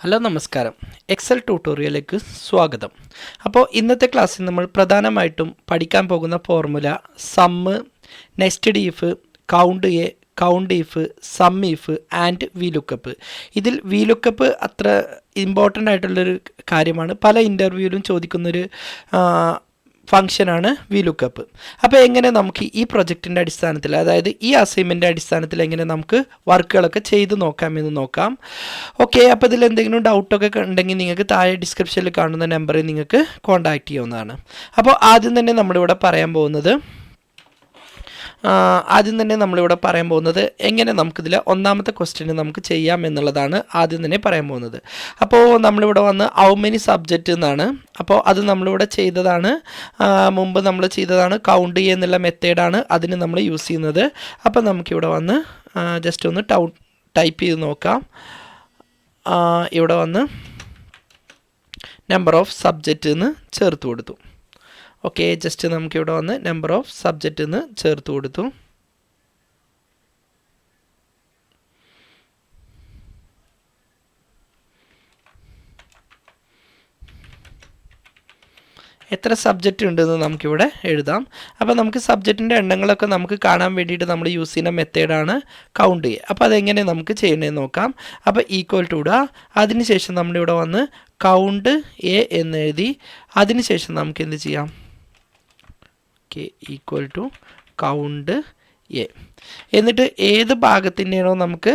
Hello നമസ്കാരം, Excel ട്യൂട്ടോറിയലിലേക്ക് സ്വാഗതം. അപ്പോൾ ഇന്നത്തെ ക്ലാസ്സിൽ നമ്മൾ പ്രധാനമായിട്ടും പഠിക്കാൻ പോകുന്ന formula sum, nested if, COUNTA, count if, sum if and V lookup. ഇതിൽ വി ലുക്കപ്പ് അത്ര ഇമ്പോർട്ടൻ്റ് ആയിട്ടുള്ളൊരു കാര്യമാണ്. പല ഇൻ്റർവ്യൂവിലും ചോദിക്കുന്നൊരു ഫംഗ്ഷനാണ് വി ലുക്കപ്പ്. അപ്പോൾ എങ്ങനെ നമുക്ക് ഈ പ്രൊജക്റ്റിൻ്റെ അടിസ്ഥാനത്തിൽ, അതായത് ഈ അസൈൻമെൻറ്റിൻ്റെ അടിസ്ഥാനത്തിൽ എങ്ങനെ നമുക്ക് വർക്കുകളൊക്കെ ചെയ്ത് നോക്കാമെന്ന് നോക്കാം. ഓക്കെ, അപ്പോൾ ഇതിൽ എന്തെങ്കിലും ഡൗട്ടൊക്കെ ഉണ്ടെങ്കിൽ നിങ്ങൾക്ക് താഴെ ഡിസ്ക്രിപ്ഷനിൽ കാണുന്ന നമ്പറിൽ നിങ്ങൾക്ക് കോൺടാക്റ്റ് ചെയ്യാവുന്നതാണ്. അപ്പോൾ ആദ്യം തന്നെ നമ്മളിവിടെ പറയാൻ പോകുന്നത് എങ്ങനെ നമുക്കിതിൽ ഒന്നാമത്തെ ക്വസ്റ്റ്യൻ നമുക്ക് ചെയ്യാം എന്നുള്ളതാണ് ആദ്യം തന്നെ പറയാൻ പോകുന്നത്. അപ്പോൾ നമ്മളിവിടെ വന്ന് ഹൗ മെനി സബ്ജക്റ്റ് എന്നാണ്. അപ്പോൾ അത് നമ്മളിവിടെ ചെയ്തതാണ്, മുമ്പ് നമ്മൾ ചെയ്തതാണ്. കൗണ്ട് എന്നുള്ള മെത്തേഡാണ് അതിന് നമ്മൾ യൂസ് ചെയ്യുന്നത്. അപ്പോൾ നമുക്കിവിടെ വന്ന് ജസ്റ്റ് ഒന്ന് ടൈപ്പ് ചെയ്ത് നോക്കാം. ഇവിടെ വന്ന് നമ്പർ ഓഫ് സബ്ജക്റ്റ് എന്ന് ചേർത്ത് കൊടുത്തു. ഓക്കെ, ജസ്റ്റ് നമുക്കിവിടെ വന്ന് നമ്പർ ഓഫ് സബ്ജക്റ്റ് എന്ന് ചേർത്ത് കൊടുത്തു. എത്ര സബ്ജക്റ്റ് ഉണ്ടെന്ന് നമുക്കിവിടെ എഴുതാം. അപ്പോൾ നമുക്ക് സബ്ജക്റ്റിൻ്റെ എണ്ണങ്ങളൊക്കെ നമുക്ക് കാണാൻ വേണ്ടിയിട്ട് നമ്മൾ യൂസ് ചെയ്യുന്ന മെത്തേഡാണ് കൗണ്ട് ചെയ്യുക. അപ്പോൾ അതെങ്ങനെ നമുക്ക് ചെയ്യണമെന്ന് നോക്കാം. അപ്പോൾ ഈക്വൽ ടു ഇടുക. അതിനുശേഷം നമ്മളിവിടെ വന്ന് കൗണ്ട് എ എന്നെഴുതി അതിനുശേഷം നമുക്ക് എന്ത് ചെയ്യാം, ഈക്വൽ ടു കൗണ്ട് എ. എന്നിട്ട് ഏത് ഭാഗത്തിൻ്റെയാണോ നമുക്ക്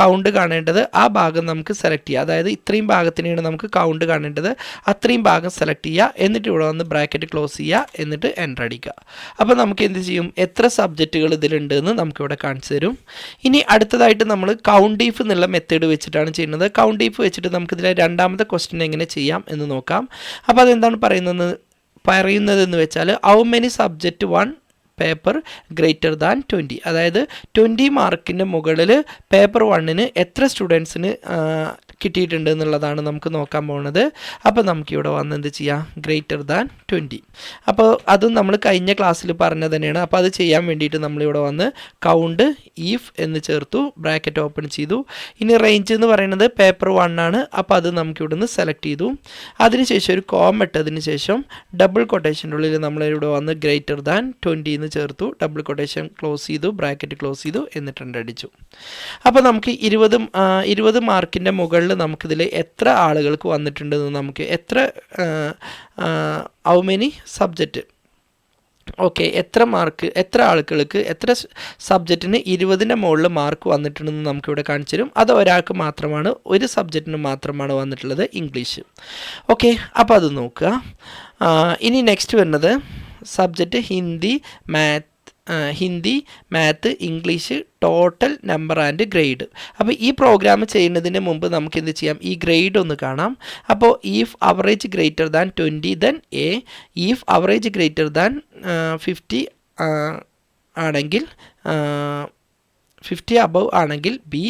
കൗണ്ട് കാണേണ്ടത് ആ ഭാഗം നമുക്ക് സെലക്ട് ചെയ്യുക. അതായത് ഇത്രയും ഭാഗത്തിനെയാണ് നമുക്ക് കൗണ്ട് കാണേണ്ടത്, അത്രയും ഭാഗം സെലക്ട് ചെയ്യുക. എന്നിട്ട് ഇവിടെ വന്ന് ബ്രാക്കറ്റ് ക്ലോസ് ചെയ്യുക. എന്നിട്ട് എൻ്റർ അടിക്കുക. അപ്പോൾ നമുക്ക് എന്ത് ചെയ്യും, എത്ര സബ്ജക്റ്റുകൾ ഇതിലുണ്ട് എന്ന് നമുക്കിവിടെ കാണിച്ചു തരും. ഇനി അടുത്തതായിട്ട് നമ്മൾ കൗണ്ട് ഈഫ് എന്നുള്ള മെത്തേഡ് വെച്ചിട്ടാണ് ചെയ്യുന്നത്. കൗണ്ട് ഈഫ് വെച്ചിട്ട് നമുക്കിതിലെ രണ്ടാമത്തെ ക്വസ്റ്റ്യൻ എങ്ങനെ ചെയ്യാം എന്ന് നോക്കാം. അപ്പോൾ അതെന്താണ് പറയുന്നതെന്ന് വെച്ചാൽ how many subject one paper greater than 20. അതായത് 20 മാർക്കിൻ്റെ മുകളിൽ പേപ്പർ 1-ന് എത്ര സ്റ്റുഡൻസിന് കിട്ടിയിട്ടുണ്ട് എന്നുള്ളതാണ് നമുക്ക് നോക്കാൻ പോകുന്നത്. അപ്പോൾ നമുക്കിവിടെ വന്ന് എന്ത് ചെയ്യാം, ഗ്രേറ്റർ ദാൻ 20. അപ്പോൾ അതും നമ്മൾ കഴിഞ്ഞ ക്ലാസ്സിൽ പറഞ്ഞത് തന്നെയാണ്. അപ്പോൾ അത് ചെയ്യാൻ വേണ്ടിയിട്ട് നമ്മളിവിടെ വന്ന് കൗണ്ട് ഈഫ് എന്ന് ചേർത്തു, ബ്രാക്കറ്റ് ഓപ്പൺ ചെയ്തു. ഇനി റേഞ്ച് എന്ന് പറയുന്നത് പേപ്പർ 1 ആണ്. അപ്പോൾ അത് നമുക്കിവിടെ നിന്ന് സെലക്ട് ചെയ്തു. അതിനുശേഷം ഒരു കോമ ഇട്ടതിന് ശേഷം ഡബിൾ കൊട്ടേഷൻ്റെ ഉള്ളിൽ നമ്മളിവിടെ വന്ന് ഗ്രേറ്റർ ദാൻ 20 എന്ന് ചേർത്തു, ഡബിൾ കൊട്ടേഷൻ ക്ലോസ് ചെയ്തു, ബ്രാക്കറ്റ് ക്ലോസ് ചെയ്തു, എന്നിട്ട് എൻ്റർ അടിച്ചു. അപ്പോൾ നമുക്ക് 20 മാർക്കിൻ്റെ മുകളിൽ നമുക്കിതിൽ എത്ര ആളുകൾക്ക് വന്നിട്ടുണ്ടെന്ന് നമുക്ക് ഹൗ മെനി സബ്ജക്റ്റ്, ഓക്കെ, എത്ര ആളുകൾക്ക് എത്ര സബ്ജക്റ്റിന് 20-ൻ്റെ മുകളിൽ മാർക്ക് വന്നിട്ടുണ്ടെന്ന് നമുക്കിവിടെ കാണിച്ചു തരും. അത് ഒരാൾക്ക് മാത്രമാണ്, ഒരു സബ്ജക്റ്റിന് മാത്രമാണ് വന്നിട്ടുള്ളത്, ഇംഗ്ലീഷ്. ഓക്കെ, അപ്പോൾ അത് നോക്കുക. ഇനി നെക്സ്റ്റ് വരുന്നത് subject Hindi, math, English, total number and grade. അപ്പോൾ ഈ പ്രോഗ്രാം ചെയ്യുന്നതിന് മുമ്പ് നമുക്ക് എന്ത് ചെയ്യാം, ഈ ഗ്രേഡ് ഒന്ന് കാണാം. അപ്പോൾ if average greater than 20 then A, if average greater than 50 ആണെങ്കിൽ 50 അബവ് ആണെങ്കിൽ ബി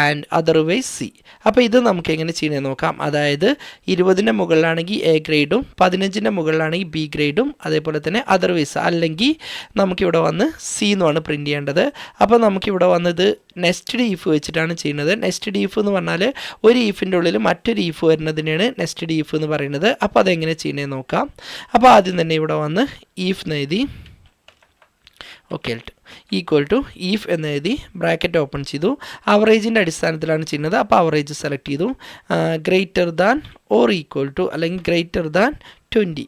ആൻഡ് അതർവൈസ് സി. അപ്പോൾ ഇത് നമുക്ക് എങ്ങനെ ചെയ്യണമെന്ന് നോക്കാം. അതായത് 20-ൻ്റെ മുകളിലാണെങ്കിൽ എ ഗ്രേഡും 15-ൻ്റെ മുകളിലാണെങ്കിൽ ബി ഗ്രേഡും, അതേപോലെ തന്നെ അതർവൈസ് അല്ലെങ്കിൽ നമുക്കിവിടെ വന്ന് സി എന്നുമാണ് പ്രിൻറ്റ് ചെയ്യേണ്ടത്. അപ്പോൾ നമുക്കിവിടെ വന്നത് നെസ്റ്റഡ് ഈഫ് വെച്ചിട്ടാണ് ചെയ്യുന്നത്. നെസ്റ്റഡ് ഈഫ് എന്ന് പറഞ്ഞാൽ ഒരു ഈഫിൻ്റെ ഉള്ളിൽ മറ്റൊരു ഈഫ് വരുന്നതിനാണ് നെസ്റ്റഡ് ഈഫ് എന്ന് പറയുന്നത്. അപ്പോൾ അതെങ്ങനെ ചെയ്യണമെന്ന് നോക്കാം. അപ്പോൾ ആദ്യം തന്നെ ഇവിടെ വന്ന് ഈഫ് എന്നെഴുതി, ഓക്കെ, ഈക്വൽ ടു ഈഫ് എന്നെഴുതി ബ്രാക്കറ്റ് ഓപ്പൺ ചെയ്തു. അവറേജിൻ്റെ അടിസ്ഥാനത്തിലാണ് ചെയ്യുന്നത്. അപ്പോൾ അവറേജ് സെലക്ട് ചെയ്തു. Greater than or equal to അല്ലെങ്കിൽ ഗ്രേറ്റർ ദാൻ 20.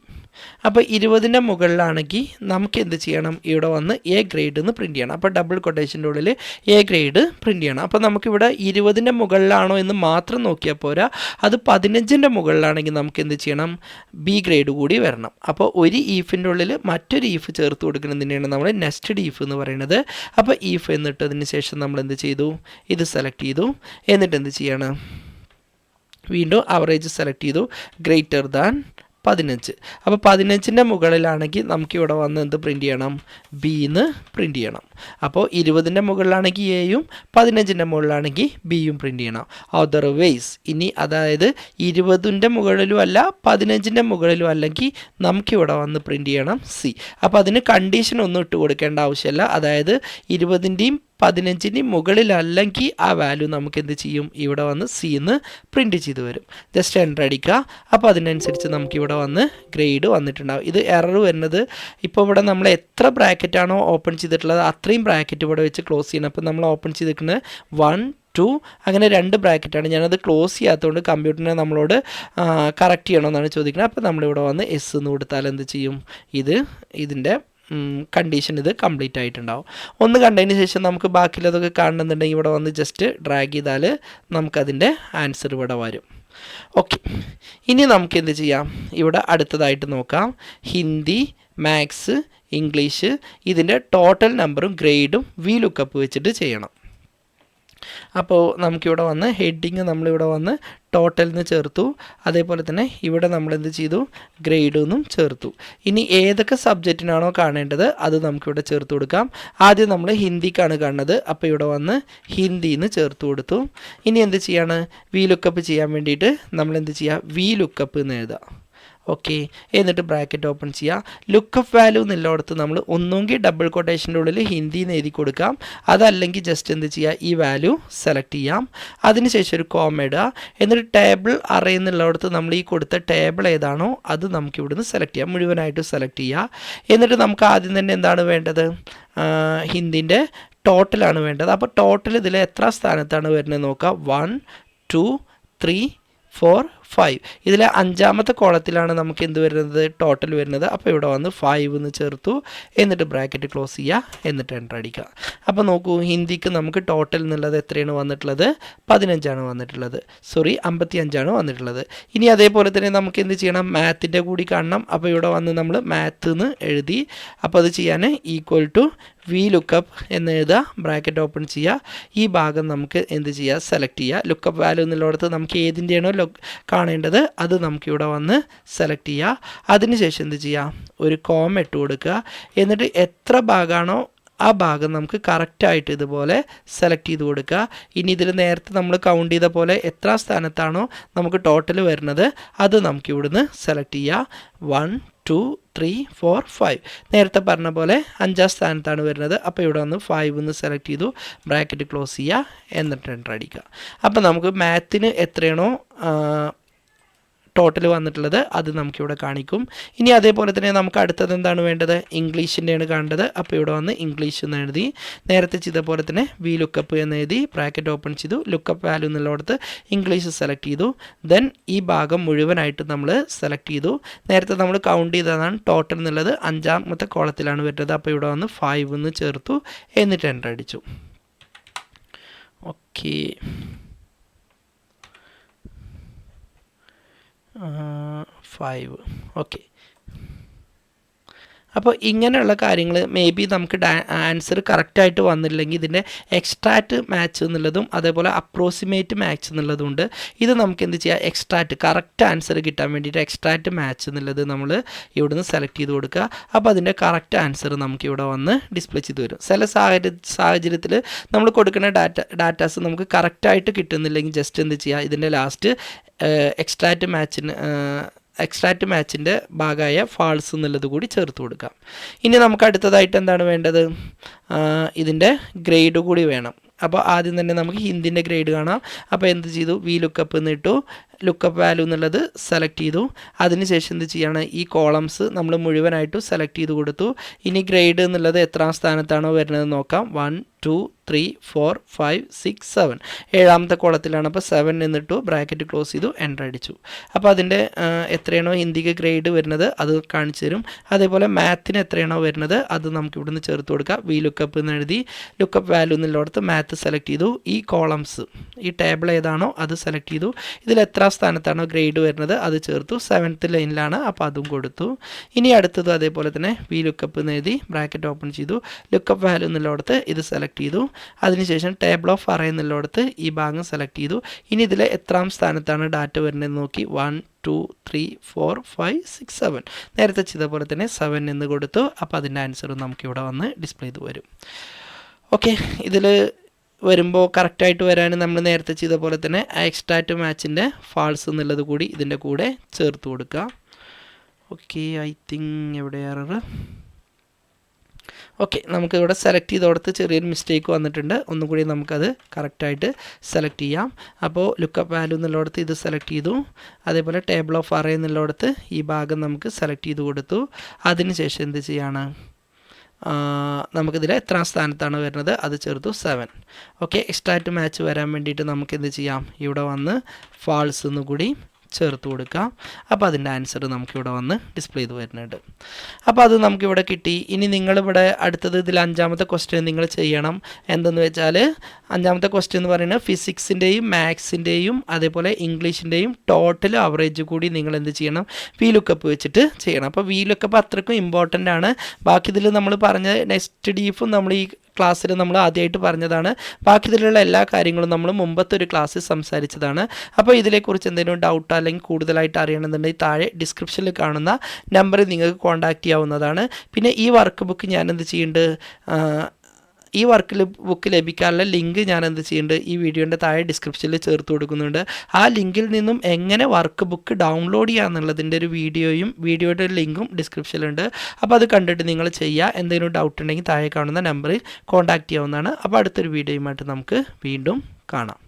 അപ്പോൾ 20-ൻ്റെ മുകളിലാണെങ്കിൽ നമുക്ക് എന്ത് ചെയ്യണം, ഇവിടെ വന്ന് എ ഗ്രേഡ് എന്ന് പ്രിൻറ്റ് ചെയ്യണം. അപ്പോൾ ഡബിൾ കൊട്ടേഷൻ്റെ ഉള്ളിൽ എ ഗ്രേഡ് പ്രിൻറ്റ് ചെയ്യണം. അപ്പോൾ നമുക്കിവിടെ 20-ൻ്റെ മുകളിലാണോ എന്ന് മാത്രം നോക്കിയാൽ പോരാ, അത് 15-ൻ്റെ മുകളിലാണെങ്കിൽ നമുക്ക് എന്ത് ചെയ്യണം, ബി ഗ്രേഡ് കൂടി വരണം. അപ്പോൾ ഒരു ഈഫിൻ്റെ ഉള്ളിൽ മറ്റൊരു ഈഫ് ചേർത്ത് കൊടുക്കുന്നതിനെയാണ് നമ്മൾ നെസ്റ്റഡ് ഈഫ് എന്ന് പറയുന്നത്. അപ്പോൾ ഈഫ് എന്നിട്ടതിന് ശേഷം നമ്മൾ എന്ത് ചെയ്തു, ഇത് സെലക്ട് ചെയ്തു. എന്നിട്ട് എന്ത് ചെയ്യണം, വീണ്ടും അവറേജ് സെലക്ട് ചെയ്തു, ഗ്രേറ്റർ ദാൻ 15. അപ്പോൾ 15-ൻ്റെ മുകളിലാണെങ്കിൽ നമുക്കിവിടെ വന്ന് എന്ത് പ്രിൻറ്റ് ചെയ്യണം, ബി എന്ന് പ്രിൻറ്റ് ചെയ്യണം. അപ്പോൾ 20-ൻ്റെ മുകളിലാണെങ്കിൽ എയും 15-ൻ്റെ മുകളിലാണെങ്കിൽ ബിയും പ്രിൻറ്റ് ചെയ്യണം. അതർവൈസ് ഇനി അതായത് 20-ൻ്റെ മുകളിലും അല്ല 15-ൻ്റെ മുകളിലും അല്ലെങ്കിൽ നമുക്കിവിടെ വന്ന് പ്രിൻറ്റ് ചെയ്യണം സി. അപ്പോൾ അതിന് കണ്ടീഷൻ ഒന്നും ഇട്ട് കൊടുക്കേണ്ട ആവശ്യമില്ല. അതായത് 20-ൻ്റെയും 15ന് മുകളിലല്ലെങ്കിൽ ആ വാല്യൂ നമുക്ക് എന്ത് ചെയ്യും, ഇവിടെ വന്ന് സി എന്ന് പ്രിൻറ്റ് ചെയ്ത് വരും. ജസ്റ്റ് എൻ്റർ അടിക്കുക. അപ്പോൾ അതിനനുസരിച്ച് നമുക്കിവിടെ വന്ന് ഗ്രേഡ് വന്നിട്ടുണ്ടാകും. ഇത് എറർ വരുന്നത് ഇപ്പോൾ ഇവിടെ നമ്മൾ എത്ര ബ്രാക്കറ്റാണോ ഓപ്പൺ ചെയ്തിട്ടുള്ളത് അത്രയും ബ്രാക്കറ്റ് ഇവിടെ വെച്ച് ക്ലോസ് ചെയ്യണം. അപ്പോൾ നമ്മൾ ഓപ്പൺ ചെയ്തിരിക്കുന്നത് 1 2 അങ്ങനെ 2 ബ്രാക്കറ്റാണ്. ഞാനത് ക്ലോസ് ചെയ്യാത്തതുകൊണ്ട് കമ്പ്യൂട്ടറിനെ നമ്മളോട് കറക്റ്റ് ചെയ്യണമെന്നാണ് ചോദിക്കുന്നത്. അപ്പോൾ നമ്മളിവിടെ വന്ന് എസ് എന്ന് കൊടുത്താൽ എന്ത് ചെയ്യും, ഇതിൻ്റെ കണ്ടീഷൻ ഇത് കംപ്ലീറ്റ് ആയിട്ടുണ്ടാവും. ഒന്ന് കണ്ടതിന് ശേഷം നമുക്ക് ബാക്കിയുള്ളതൊക്കെ കാണണമെന്നുണ്ടെങ്കിൽ ഇവിടെ വന്ന് ജസ്റ്റ് ഡ്രാഗ് ചെയ്താൽ നമുക്കതിൻ്റെ ആൻസർ ഇവിടെ വരും. ഓക്കെ, ഇനി നമുക്ക് എന്ത് ചെയ്യാം, ഇവിടെ അടുത്തതായിട്ട് നോക്കാം. ഹിന്ദി, മാത്സ്, ഇംഗ്ലീഷ് ഇതിൻ്റെ ടോട്ടൽ നമ്പറും ഗ്രേഡും വി ലുക്കപ്പ് വെച്ചിട്ട് ചെയ്യണം. അപ്പോൾ നമുക്കിവിടെ വന്ന് ഹെഡിങ് നമ്മളിവിടെ വന്ന് ടോട്ടൽ എന്ന് ചേർത്തു. അതേപോലെ തന്നെ ഇവിടെ നമ്മൾ എന്ത് ചെയ്തു, ഗ്രേഡ് എന്നും ചേർത്തു. ഇനി ഏതൊക്കെ സബ്ജക്റ്റിനാണോ കാണേണ്ടത് അത് നമുക്കിവിടെ ചേർത്ത് കൊടുക്കാം. ആദ്യം നമ്മൾ ഹിന്ദിക്കാണ് കാണുന്നത്. അപ്പോൾ ഇവിടെ വന്ന് ഹിന്ദി എന്ന് ചേർത്ത് കൊടുത്തു. ഇനി എന്ത് ചെയ്യാണ്, വി ലുക്കപ്പ് ചെയ്യാൻ വേണ്ടിയിട്ട് നമ്മൾ എന്ത് ചെയ്യുക, വി ലുക്കപ്പ് എന്ന് എഴുതുക. ഓക്കെ, എന്നിട്ട് ബ്രാക്കറ്റ് ഓപ്പൺ ചെയ്യുക. ലുക്കപ്പ് വാല്യൂ എന്നുള്ളിടത്ത് നമ്മൾ ഒന്നുകിൽ ഡബിൾ കൊട്ടേഷൻ്റെ ഉള്ളിൽ ഹിന്ദി എന്ന് എഴുതി കൊടുക്കാം, അതല്ലെങ്കിൽ ജസ്റ്റ് എന്ത് ചെയ്യുക, ഈ വാല്യൂ സെലക്ട് ചെയ്യാം. അതിനുശേഷം ഒരു കോമ ഇടുക. എന്നിട്ട് ടേബിൾ അറേ എന്നുള്ളിടത്ത് നമ്മൾ ഈ കൊടുത്ത ടേബിൾ ഏതാണോ അത് നമുക്ക് ഇവിടുന്ന് സെലക്ട് ചെയ്യാം, മുഴുവനായിട്ട് സെലക്ട് ചെയ്യുക. എന്നിട്ട് നമുക്ക് ആദ്യം തന്നെ എന്താണ് വേണ്ടത്, ഹിന്ദിൻ്റെ ടോട്ടലാണ് വേണ്ടത്. അപ്പോൾ ടോട്ടൽ ഇതിൽ എത്ര സ്ഥാനത്താണ് വരുന്നത് നോക്കാം. 1 2 3 4 5 ഇതിലെ 5ാമത്തെ കോളത്തിലാണ് നമുക്ക് എന്ത് വരുന്നത്, ടോട്ടൽ വരുന്നത്. അപ്പോൾ ഇവിടെ വന്ന് 5 എന്ന് ചേർത്തു. എന്നിട്ട് ബ്രാക്കറ്റ് ക്ലോസ് ചെയ്യുക, എന്നിട്ട് എൻ്റർ അടിക്കുക. അപ്പോൾ നോക്കൂ, ഹിന്ദിക്ക് നമുക്ക് ടോട്ടൽ എന്നുള്ളത് എത്രയാണ് വന്നിട്ടുള്ളത്, 15 വന്നിട്ടുള്ളത്. 55 വന്നിട്ടുള്ളത്. ഇനി അതേപോലെ തന്നെ നമുക്ക് എന്ത് ചെയ്യണം, മാത്തിൻ്റെ കൂടി കാണണം. അപ്പോൾ ഇവിടെ വന്ന് നമ്മൾ മാത്ത് എന്ന് എഴുതി. അപ്പോൾ അത് ചെയ്യാൻ ഈക്വൽ ടു വി ലുക്കപ്പ് എന്ന് എഴുതുക, ബ്രാക്കറ്റ് ഓപ്പൺ ചെയ്യുക. ഈ ഭാഗം നമുക്ക് എന്ത് ചെയ്യുക, സെലക്ട് ചെയ്യുക. ലുക്കപ്പ് വാല്യൂ എന്നുള്ളിടത്ത് നമുക്ക് ഏതിൻ്റെയാണോ കാണേണ്ടത് അത് നമുക്കിവിടെ വന്ന് സെലക്ട് ചെയ്യുക. അതിനുശേഷം എന്ത് ചെയ്യുക, ഒരു കോമ ഇട്ട് കൊടുക്കുക. എന്നിട്ട് എത്ര ഭാഗമാണോ ആ ഭാഗം നമുക്ക് കറക്റ്റായിട്ട് ഇതുപോലെ സെലക്ട് ചെയ്ത് കൊടുക്കുക. ഇനി ഇതിൽ നേരത്തെ നമ്മൾ കൗണ്ട് ചെയ്ത പോലെ എത്ര സ്ഥാനത്താണോ നമുക്ക് ടോട്ടൽ വരുന്നത് അത് നമുക്കിവിടുന്ന് സെലക്ട് ചെയ്യുക. 1 2 3 4 5 നേരത്തെ പറഞ്ഞ പോലെ 5ാം സ്ഥാനത്താണ് വരുന്നത്. അപ്പോൾ ഇവിടെ വന്ന് 5 എന്ന് സെലക്ട് ചെയ്തു, ബ്രാക്കറ്റ് ക്ലോസ് ചെയ്യുക, എന്നിട്ട് എൻ്റർ അടിക്കുക. അപ്പോൾ നമുക്ക് മാത്തിന് എത്രയാണോ ടോട്ടൽ വന്നിട്ടുള്ളത് അത് നമുക്കിവിടെ കാണിക്കും. ഇനി അതേപോലെ തന്നെ നമുക്ക് അടുത്തത് എന്താണ് വേണ്ടത്, ഇംഗ്ലീഷിൻ്റെയാണ് കാണേണ്ടത്. അപ്പോൾ ഇവിടെ വന്ന് ഇംഗ്ലീഷ് എന്ന് എഴുതി. നേരത്തെ ചെയ്ത പോലെ തന്നെ വി ലുക്കപ്പ് എന്ന് എഴുതി, ബ്രാക്കറ്റ് ഓപ്പൺ ചെയ്തു. ലുക്കപ്പ് വാല്യൂ എന്നുള്ളിടത്ത് ഇംഗ്ലീഷ് സെലക്ട് ചെയ്തു. ദെൻ ഈ ഭാഗം മുഴുവനായിട്ട് നമ്മൾ സെലക്ട് ചെയ്തു. നേരത്തെ നമ്മൾ കൗണ്ട് ചെയ്തതാണ് ടോട്ടൽ എന്നുള്ളത് 5ാമത്തെ കോളത്തിലാണ് വരുന്നത്. അപ്പോൾ ഇവിടെ വന്ന് 5 എന്ന് ചേർത്തു, എന്നിട്ട് എൻ്റർ അടിച്ചു. Okay, 5 okay. അപ്പോൾ ഇങ്ങനെയുള്ള കാര്യങ്ങൾ മേ ബി നമുക്ക് ആൻസർ കറക്റ്റായിട്ട് വന്നില്ലെങ്കിൽ ഇതിൻ്റെ എക്സ്ട്രാക്റ്റ് മാച്ച് എന്നുള്ളതും അതേപോലെ അപ്രോക്സിമേറ്റ് മാച്ച് എന്നുള്ളതും ഉണ്ട്. ഇത് നമുക്ക് എന്ത് ചെയ്യാം, എക്സ്ട്രാക്റ്റ് കറക്റ്റ് ആൻസർ കിട്ടാൻ വേണ്ടിയിട്ട് എക്സ്ട്രാക്റ്റ് മാച്ച് എന്നുള്ളത് നമ്മൾ ഇവിടുന്ന് സെലക്ട് ചെയ്ത് കൊടുക്കുക. അപ്പോൾ അതിൻ്റെ കറക്റ്റ് ആൻസർ നമുക്ക് ഇവിടെ വന്ന് ഡിസ്പ്ലേ ചെയ്ത് വരും. ചില സാഹചര്യത്തിൽ നമ്മൾ കൊടുക്കുന്ന ഡാറ്റാസ് നമുക്ക് കറക്റ്റായിട്ട് കിട്ടുന്നില്ലെങ്കിൽ ജസ്റ്റ് എന്ത് ചെയ്യുക, ഇതിൻ്റെ ലാസ്റ്റ് എക്സ്ട്രാക്റ്റ് മാച്ചിൻ്റെ ഭാഗമായ ഫാൾസ് എന്നുള്ളത് കൂടി ചേർത്ത് കൊടുക്കാം. ഇനി നമുക്ക് അടുത്തതായിട്ട് എന്താണ് വേണ്ടത്, ഇതിൻ്റെ ഗ്രേഡ് കൂടി വേണം. അപ്പോൾ ആദ്യം തന്നെ നമുക്ക് ഹിന്ദിൻ്റെ ഗ്രേഡ് കാണാം. അപ്പോൾ എന്ത് ചെയ്തു, വി ലുക്കപ്പ് എന്നിട്ടു, ലുക്കപ്പ് വാല്യൂ എന്നുള്ളത് സെലക്ട് ചെയ്തു. അതിനുശേഷം എന്ത് ചെയ്യാണ്, ഈ കോളംസ് നമ്മൾ മുഴുവനായിട്ടും സെലക്ട് ചെയ്ത് കൊടുത്തു. ഇനി ഗ്രേഡ് എന്നുള്ളത് എത്രാം സ്ഥാനത്താണോ വരുന്നത് നോക്കാം. 1 2 3 4 5 6 7 7ാമത്തെ കോളത്തിലാണ്. അപ്പോൾ 7 എന്നിട്ടു, ബ്രാക്കറ്റ് ക്ലോസ് ചെയ്തു, എൻ്റർ അടിച്ചു. അപ്പോൾ അതിൻ്റെ എത്രയാണോ ഹിന്ദിക്ക് ഗ്രേഡ് വരുന്നത് അത് കാണിച്ചു തരും. അതേപോലെ മാത്തിന് എത്രയാണോ വരുന്നത് അത് നമുക്ക് ഇവിടുന്ന് ചേർത്ത് കൊടുക്കാം. വി ലുക്കപ്പ് എന്ന് എഴുതി, ലുക്കപ്പ് വാല്യൂ എന്നുള്ളടത്ത് മാത്ത് സെലക്ട് ചെയ്തു. ഈ കോളംസ് ഈ ടേബിൾ ഏതാണോ അത് സെലക്ട് ചെയ്തു. ഇതിൽ എത്ര സ്ഥാനത്താണോ ഗ്രേഡ് വരുന്നത് അത് ചേർത്തു. 7th ലൈനിലാണ്, അപ്പോൾ അതും കൊടുത്തു. ഇനി അടുത്തത് അതേപോലെ തന്നെ വി ലുക്കപ്പ് എന്ന് എഴുതി, ബ്രാക്കറ്റ് ഓപ്പൺ ചെയ്തു. ലുക്കപ്പ് വാല്യൂ എന്നുള്ളടത്ത് ഇത് സെലക്ട് ചെയ്തു. അതിനുശേഷം ടേബിൾ ഓഫ് അറേ എന്നുള്ളടത്ത് ഈ ഭാഗം സെലക്ട് ചെയ്തു. ഇനി ഇതിൽ എത്രാം സ്ഥാനത്താണ് ഡാറ്റ വരുന്നത് നോക്കി. 1 2 3 4 5 6 7 നേരത്തെ ചെയ്ത പോലെ തന്നെ 7 എന്ന് കൊടുത്തു. അപ്പോൾ അതിൻ്റെ ആൻസർ നമുക്കിവിടെ വന്ന് ഡിസ്പ്ലേ ചെയ്ത് വരും. ഓക്കെ, ഇതിൽ വരുമ്പോൾ കറക്റ്റായിട്ട് വരാൻ നമ്മൾ നേരത്തെ ചെയ്ത പോലെ തന്നെ എക്സ്ട്രാക്റ്റ് മാച്ചിൻ്റെ ഫാൾസ് എന്നുള്ളത് കൂടി ഇതിൻ്റെ കൂടെ ചേർത്ത് കൊടുക്കുക. ഓക്കെ, ഐ തിങ്ക് എവിടെ എറർ. ഓക്കെ, നമുക്കിവിടെ സെലക്ട് ചെയ്ത് കൊടുത്ത് ചെറിയൊരു മിസ്റ്റേക്ക് വന്നിട്ടുണ്ട്. ഒന്നും കൂടി നമുക്കത് കറക്റ്റായിട്ട് സെലക്ട് ചെയ്യാം. അപ്പോൾ ലുക്കപ്പ് വാല്യൂ എന്നുള്ളിടത്ത് ഇത് സെലക്ട് ചെയ്തു. അതേപോലെ ടേബിൾ ഓഫ് അറേ എന്നുള്ളിടത്ത് ഈ ഭാഗം നമുക്ക് സെലക്ട് ചെയ്ത് കൊടുത്തു. അതിനുശേഷം എന്ത് ചെയ്യാണ്, നമുക്കിതിൽ എത്രാം സ്ഥാനത്താണ് വരുന്നത് അത് ചേർത്തു 7. ഓക്കെ, എക്സ്ട്രാക്റ്റ് മാച്ച് വരാൻ വേണ്ടിയിട്ട് നമുക്ക് എന്ത് ചെയ്യാം, ഇവിടെ വന്ന് ഫാൾസ് എന്നുകൂടി ചേർത്ത് കൊടുക്കാം. അപ്പോൾ അതിൻ്റെ ആൻസർ നമുക്കിവിടെ വന്ന് ഡിസ്പ്ലേ ചെയ്ത് വരുന്നുണ്ട്. അപ്പോൾ അത് നമുക്കിവിടെ കിട്ടി. ഇനി നിങ്ങളിവിടെ അടുത്തത് ഇതിൽ 5ാമത്തെ ക്വസ്റ്റ്യൻ നിങ്ങൾ ചെയ്യണം. എന്തെന്ന് വെച്ചാൽ 5ാമത്തെ ക്വസ്റ്റ്യൻ എന്ന് പറയുന്നത് ഫിസിക്സിൻ്റെയും മാത്സിൻ്റെയും അതേപോലെ ഇംഗ്ലീഷിൻ്റെയും ടോട്ടൽ ആവറേജ് കൂടി നിങ്ങൾ എന്ത് ചെയ്യണം, വി ലുക്കപ്പ് വെച്ചിട്ട് ചെയ്യണം. അപ്പോൾ വി ലുക്കപ്പ് അത്രയ്ക്കും ഇമ്പോർട്ടൻ്റ് ആണ്. ബാക്കി ഇതിൽ നമ്മൾ പറഞ്ഞ നെക്സ്റ്റ് ഡീഫും നമ്മൾ ഈ ക്ലാസ്സിൽ നമ്മൾ ആദ്യമായിട്ട് പറഞ്ഞതാണ്. ബാക്കി ഇതിലുള്ള എല്ലാ കാര്യങ്ങളും നമ്മൾ മുമ്പത്തെ ഒരു ക്ലാസ്സിൽ സംസാരിച്ചതാണ്. അപ്പോൾ ഇതിനെക്കുറിച്ച് എന്തെങ്കിലും ഡൗട്ടോ അല്ലെങ്കിൽ കൂടുതലായിട്ട് അറിയണമെന്നുണ്ടെങ്കിൽ താഴെ ഡിസ്ക്രിപ്ഷനിൽ കാണുന്ന നമ്പറിൽ നിങ്ങൾക്ക് കോൺടാക്റ്റ് ചെയ്യാവുന്നതാണ്. പിന്നെ ഈ വർക്ക് ബുക്ക് ഞാൻ എന്ത് ചെയ്യുന്നുണ്ട്, ഈ ബുക്ക് ലഭിക്കാനുള്ള ലിങ്ക് ഞാൻ എന്ത് ചെയ്യുന്നുണ്ട്, ഈ വീഡിയോൻ്റെ താഴെ ഡിസ്ക്രിപ്ഷനിൽ ചേർത്ത് കൊടുക്കുന്നുണ്ട്. ആ ലിങ്കിൽ നിന്നും എങ്ങനെ വർക്ക് ബുക്ക് ഡൗൺലോഡ് ചെയ്യുക എന്നുള്ളതിൻ്റെ ഒരു വീഡിയോയുടെ ലിങ്കും ഡിസ്ക്രിപ്ഷനിലുണ്ട്. അപ്പോൾ അത് കണ്ടിട്ട് നിങ്ങൾ ചെയ്യുക. എന്തെങ്കിലും ഡൗട്ട് ഉണ്ടെങ്കിൽ താഴെ കാണുന്ന നമ്പറിൽ കോൺടാക്റ്റ് ചെയ്യാവുന്നതാണ്. അപ്പോൾ അടുത്തൊരു വീഡിയോയുമായിട്ട് നമുക്ക് വീണ്ടും കാണാം.